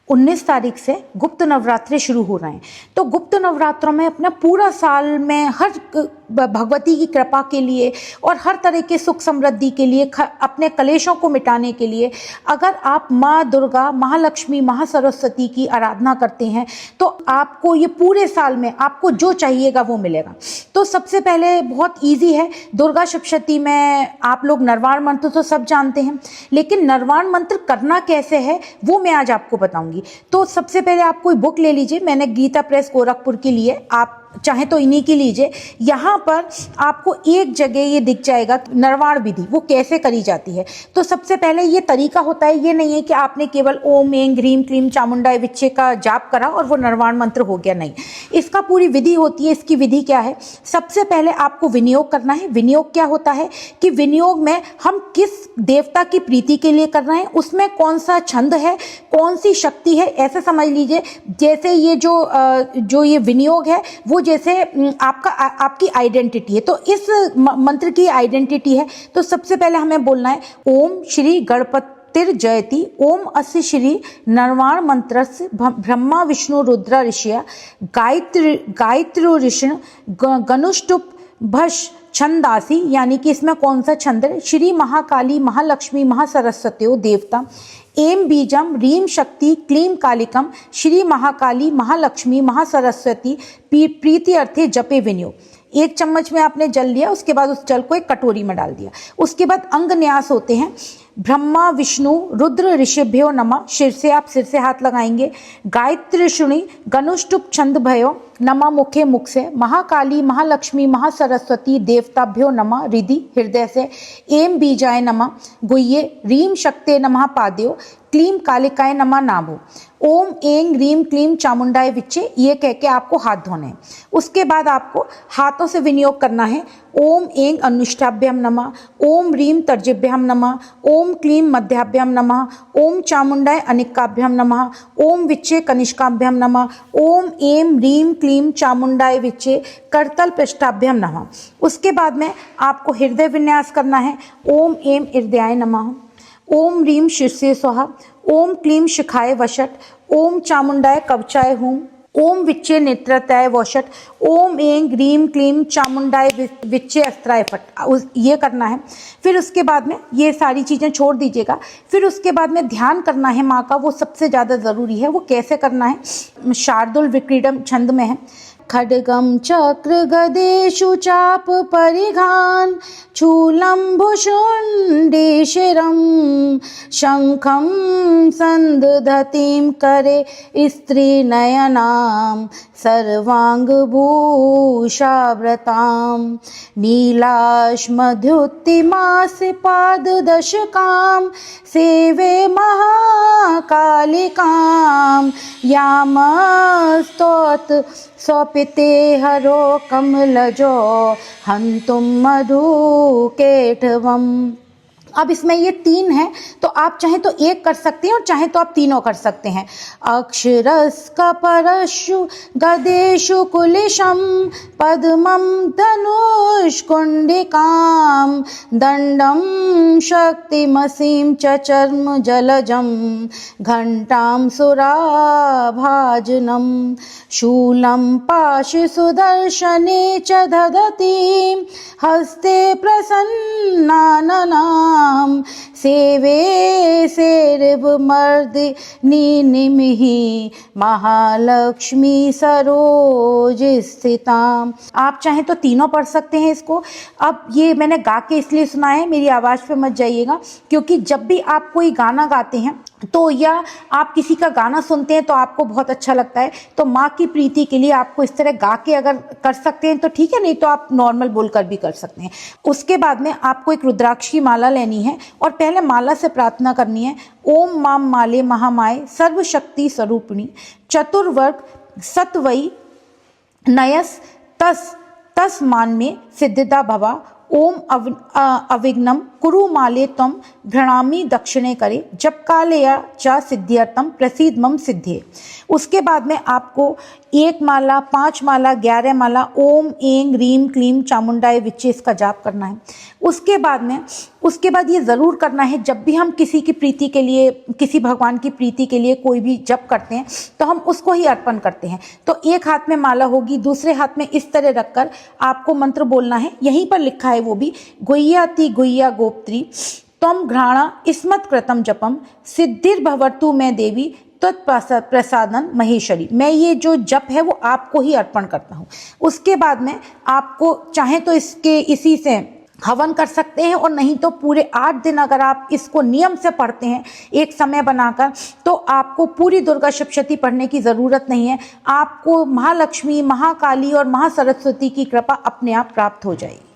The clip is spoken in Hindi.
19 तारीख से गुप्त नवरात्रे शुरू हो रहे हैं। तो गुप्त नवरात्रों में अपना पूरा साल में हर भगवती की कृपा के लिए और हर तरह के सुख समृद्धि के लिए, अपने कलेशों को मिटाने के लिए, अगर आप माँ दुर्गा, महालक्ष्मी, महासरस्वती की आराधना करते हैं तो आपको ये पूरे साल में आपको जो चाहिएगा वो मिलेगा। तो सबसे पहले बहुत ईजी है, दुर्गा सप्तशती में आप लोग नरवाण मंत्र तो सब जानते हैं, लेकिन नरवाण मंत्र करना कैसे है वो मैं आज आपको बताऊंगी। तो सबसे पहले आप कोई बुक ले लीजिए, मैंने गीता प्रेस गोरखपुर की ली है, आप चाहे तो इन्हीं की लीजिए। यहाँ पर आपको एक जगह ये दिख जाएगा नरवाण विधि वो कैसे करी जाती है। तो सबसे पहले ये तरीका होता है, ये नहीं है कि आपने केवल ओम ऐं ह्रीं क्लीं चामुंडाय विच्चे का जाप करा और वो नरवाण मंत्र हो गया, नहीं, इसका पूरी विधि होती है। इसकी विधि क्या है, सबसे पहले आपको विनियोग करना है। विनियोग क्या होता है कि विनियोग में हम किस देवता की प्रीति के लिए कर रहे हैं, उसमें कौन सा छंद है, कौन सी शक्ति है, ऐसे समझ लीजिए। जैसे ये जो ये विनियोग है वो जैसे आपकी आइडेंटिटी है, तो इस मंत्र की आइडेंटिटी है। तो सबसे पहले हमें बोलना है ओम श्री गणपतिर जयति, ओम अस्य श्री नरवाण मंत्रस्य ब्रह्मा विष्णु रुद्र ऋषिया गायत्री ऋषि गनुष्टुप भष छंदासी, यानी कि इसमें कौन सा छंद है, श्री महाकाली महालक्ष्मी महासरस्वती देवता, एम बीजम रीम शक्ति क्लीम कालिकम, श्री महाकाली महालक्ष्मी महासरस्वती प्रीति अर्थे जपे विनियोग। 1 चम्मच में आपने जल लिया, उसके बाद उस जल को एक कटोरी में डाल दिया। उसके बाद अंग न्यास होते हैं, ब्रह्मा विष्णु रुद्र ऋषिभ्यो नमः, सिर से हाथ लगाएंगे। गायत्री शुणी गनुष्टुप छंद भयो नमः, मुखे मुख से। महाकाली महालक्ष्मी महासरस्वती देवताभ्यो नमः, हृदय से। एम बीजाय नमः गुह्ये, रीम शक्ते नमः पाद्यो, क्लीम कालिकाय नमः नाभो, ओम ऐं ह्रीं क्लीं चामुंडाय विच्चे, ये कह के आपको हाथ धोने हैं। उसके बाद आपको हाथों से विनियोग करना है। ओम ऐं अनुष्ठाभ्याम नमः, ओम ह्रीं तर्जिभ्याम नमः, ओम क्लीं मध्याभ्याम नमः, ओम चामुंडाय अनिकाभ्याम नमः, ओम विच्चे कनिष्काभ्याम नमः, ओम ऐं ह्रीं क्लीं चामुंडाय विच्चे करतल पृष्ठाभ्याम नमः। उसके बाद में आपको हृदय विन्यास करना है। ओम ऐं हृदयाय नमः, ओम ह्रीं शीर्षे स्वाहा, ओम क्लीं शिखाय वषट, ओम चामुंडाय कवचाय हूं, ओम विच्चे नेत्रताय वषट, ओम ऐं ह्रीं क्लीं चामुंडाय विच्चे अस्त्राय फट, ये करना है। फिर उसके बाद में ये सारी चीज़ें छोड़ दीजिएगा। फिर उसके बाद में ध्यान करना है माँ का, वो सबसे ज़्यादा ज़रूरी है। वो कैसे करना है, शार्दुल विक्रीडम छंद में है। खड्गम चक्र गदेषु चाप परिघान, चूलम भुषुंडी शिरम, शंखम संदधतीं करे स्त्री नयनाम, सर्वांग भूषाव्रताम, नीलाश्मद्युतिमासि पाद दशकाम, सेवे महाकालिकाम, यामस्तोत स्वपिते हरो कमलजो, हंतुम मधुकेटवम। अब इसमें ये 3 है, तो आप चाहें तो एक कर सकते हैं और चाहें तो आप तीनों कर सकते हैं। अक्षरस्कपरशु गदेषु कुलिशम, पद्मं धनुष्कुंडिकाम, दंडम शक्तिमसीं च चर्म जलजम, घंटां सुराभाजनम, शूलं पाशि सुदर्शने च दधतीं, हस्ते प्रसन्नाननां, सेवे सेर्वमर्दिनी निमिहि, महालक्ष्मी सरोज स्थिताम। आप चाहें तो तीनों पढ़ सकते हैं इसको। अब ये मैंने गा के इसलिए सुना है, मेरी आवाज़ पे मत जाइएगा, क्योंकि जब भी आप कोई गाना गाते हैं तो या आप किसी का गाना सुनते हैं तो आपको बहुत अच्छा लगता है, तो माँ की प्रीति के लिए आपको इस तरह गा के अगर कर सकते हैं तो ठीक है, नहीं तो आप नॉर्मल बोलकर भी कर सकते हैं। उसके बाद में आपको एक रुद्राक्ष की माला लेनी है और पहले माला से प्रार्थना करनी है। ओम माम माले महामाय सर्वशक्ति स्वरूपिणी, चतुर्वर्ग सतवई नयस तस मान में सिद्धिदा भवा, ओम अविघ्नम कुरु माले त्वं घृणामि दक्षिणे करे, जप कालया च सिद्ध्यर्थम प्रसीद मम सिद्धे। उसके बाद में आपको 1 माला 5 माला 11 माला ओम ऐं ह्रीं क्लीं चामुंडाय विच्चे इसका जाप करना है। उसके बाद में उसके बाद ये ज़रूर करना है, जब भी हम किसी की प्रीति के लिए, किसी भगवान की प्रीति के लिए कोई भी जप करते हैं तो हम उसको ही अर्पण करते हैं। तो एक हाथ में माला होगी, दूसरे हाथ में इस तरह रखकर आपको मंत्र बोलना है। यहीं पर लिखा है वो भी, गुह्याति गुह्या गोप्त्री तम घ्राणा स्मत् कृतम जपम सिद्धिर्भवतु में देवी तत्प्रसादन महेश्वरी। मैं ये जो जप है वो आपको ही अर्पण करता हूँ। उसके बाद में आपको चाहे तो इसी से हवन कर सकते हैं, और नहीं तो पूरे 8 दिन अगर आप इसको नियम से पढ़ते हैं एक समय बनाकर, तो आपको पूरी दुर्गा सप्तशती पढ़ने की ज़रूरत नहीं है। आपको महालक्ष्मी, महाकाली और महासरस्वती की कृपा अपने आप प्राप्त हो जाएगी।